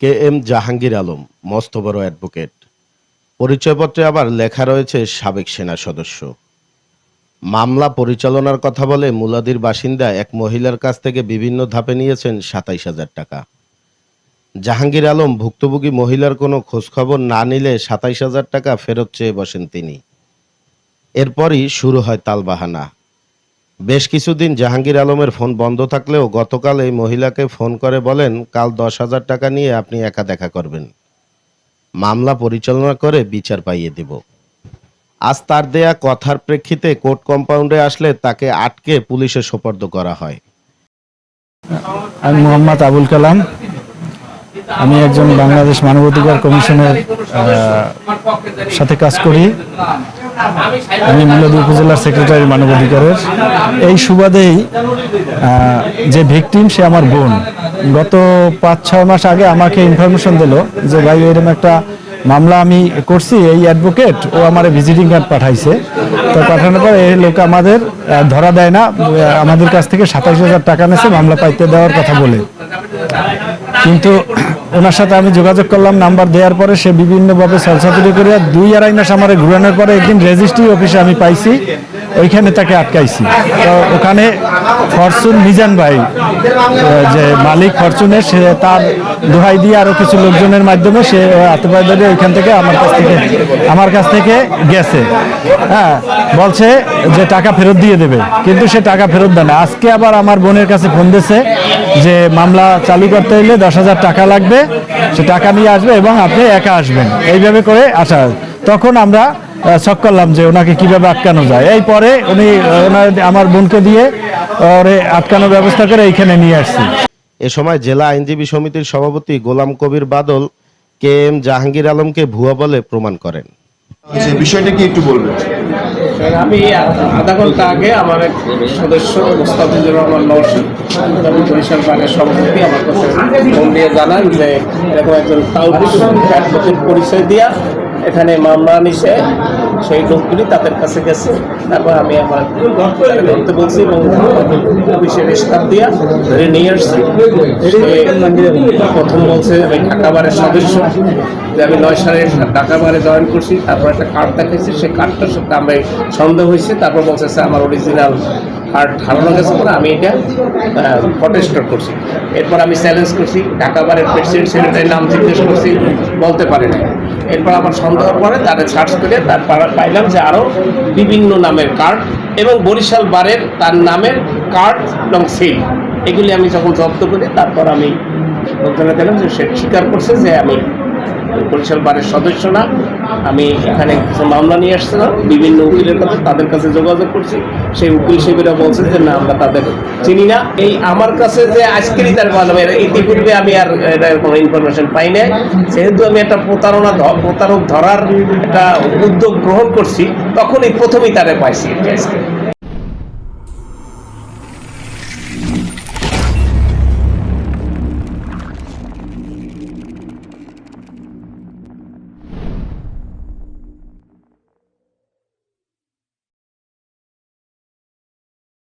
K M Jahangir Alam মস্ত বড় advocate. পরিচয়পত্রে আবার লেখা রয়েছে সাবেক সেনা সদস্য। মামলা পরিচালনার কথা বলে মুলাদির বাসিন্দা এক মহিলার কাছ থেকে বিভিন্ন ধাপে নিয়েছেন ২৭,০০০ টাকা। জাহাঙ্গীর আলম ভুক্তভোগী মহিলার কোনো খোঁজখবর না নিলে ২৭,০০০ টাকা ফেরত চেয়ে বসেন তিনি। এরপরই শুরু হয় তালবাহানা। বেশ কিছুদিন জাহাঙ্গীর আলমের ফোন বন্ধ থাকলেও গতকাল এই মহিলাকে ফোন করে বলেন, কাল ১০,০০০ টাকা নিয়ে আপনি একা দেখা করবেন, মামলা পরিচালনা করে বিচার পাইয়ে দেব। আজ তার দেয়া কথার প্রেক্ষিতে কোর্ট কম্পাউন্ডে আসলে তাকে আটকে পুলিশে সোপর্দ করা হয়। আমি মোহাম্মদ আবুল কালাম। আমি একজন বাংলাদেশ মানবাধিকার কমিশনের সাথে কাজ করি। আমি মুলাদি উপজেলার সেক্রেটারি মানবাধিকারের। এই সুবাদেই যে ভিকটিম সে আমার বোন। গত ৫-৬ মাস আগে আমাকে ইনফরমেশন দিল যে ভাই এরকম একটা মামলা আমি করছি, এই অ্যাডভোকেট ও আমার ভিজিটিং কার্ড পাঠাইছে। তো পাঠানোর পর এই লোক আমাদের ধরা দেয় না, আমাদের কাছ থেকে ২৭,০০০ টাকা নিয়েছে মামলা পাইতে দেওয়ার কথা বলে। কিন্তু ওনার সাথে আমি যোগাযোগ করলাম, নাম্বার দেওয়ার পরে সে বিভিন্নভাবে সলসাতুরি করে ২-২.৫ মাস আমার ঘুরানোর পরে একদিন রেজিস্ট্রি অফিসে আমি পাইছি, ওইখানে তাকে আটকাইছি। তো ওখানে ফরচুন মিজান ভাই যে মালিক ফরচুনের, সে তার দোহাই দিয়ে আরও কিছু লোকজনের মাধ্যমে সে আতপায় ধরে ওইখান থেকে আমার কাছ থেকে গেছে। হ্যাঁ, বলছে যে টাকা ফেরত দিয়ে দেবে, কিন্তু সে টাকা ফেরত দেয় না। আজকে আবার আমার বোনের কাছে ফোন দিয়েছে যে মামলা চালু করতে হলে ১০,০০০ টাকা লাগবে, সে টাকা নিয়ে আসবে এবং আপনি একা আসবেন, এইভাবে করে আসা। তখন আমরা শক করলাম যে ওনাকে কিভাবে আটকানো যায়। এই পরে উনি আমার বোনকে দিয়ে ওরে আটকানোর ব্যবস্থা করে এইখানে নিয়ে আসছি। এ সময় জেলা আইনজীবী সমিতির সভাপতি গোলাম কবির বাদল কে এম জাহাঙ্গীর আলমকে ভুয়া বলে প্রমাণ করেন। বিষয়টা কি একটু বলবেন? আমি আধা ঘন্টা আগে আমার এক সদস্য মুস্তাফিজুর রহমান নওশাদ, বরিশাল বারের সভাপতি, আমার কাছে ফোন দিয়ে জানান যে এরকম একজন অ্যাডভোকেট পরিচয় দিয়া এখানে মামলা নিছে, সেই লোকগুলি তাদের কাছে গেছে। তারপর আমি আমার ধরতে বলছি এবং পুলিশের স্টাফ দিয়া ধরে নিয়ে আসছি। প্রথম বলছে আমি ঢাকা বারের সদস্য, যে আমি ৯ সালে ঢাকা বারে জয়েন করছি। তারপর একটা কার্ড দেখাইছি, সেই কার্ডটার সাথে আমার সন্দেহ হয়েছে। তারপর বলছে আমার অরিজিনাল কার্ড হারানো গেছে বলে আমি এটা প্রটেস্ট করছি। এরপর আমি চ্যালেঞ্জ করছি, ঢাকা বারের প্রেসিডেন্ট সেক্রেটারির নাম জিজ্ঞেস করছি, বলতে পারে না। এরপর আমার সন্দেহ পরে তাদের সার্চ করে তারপর পাইলাম যে আরও বিভিন্ন নামের কার্ড এবং বরিশাল বারের তার নামের কার্ড এবং সিল, এগুলি আমি যখন জব্দ করি তারপর আমি লোকজনে দিলাম যে সে স্বীকার করছে যে আমি বরিশাল বারের সদস্য না, আমি এখানে কিছু মামলা নিয়ে আসছিলাম বিভিন্ন উকিলের কাছে, তাদের কাছে যোগাযোগ করছি। সেই উকিল সাহেবেরা বলছে যে না, আমরা তাদের চিনি না। এই আমার কাছে যে আজকেরই তার মাধ্যমে, ইতিপূর্বে আমি আর এটার কোনো ইনফরমেশন পাই না। যেহেতু আমি একটা প্রতারক ধরার একটা উদ্যোগ গ্রহণ করছি, তখনই প্রথমেই তারা পাইছি।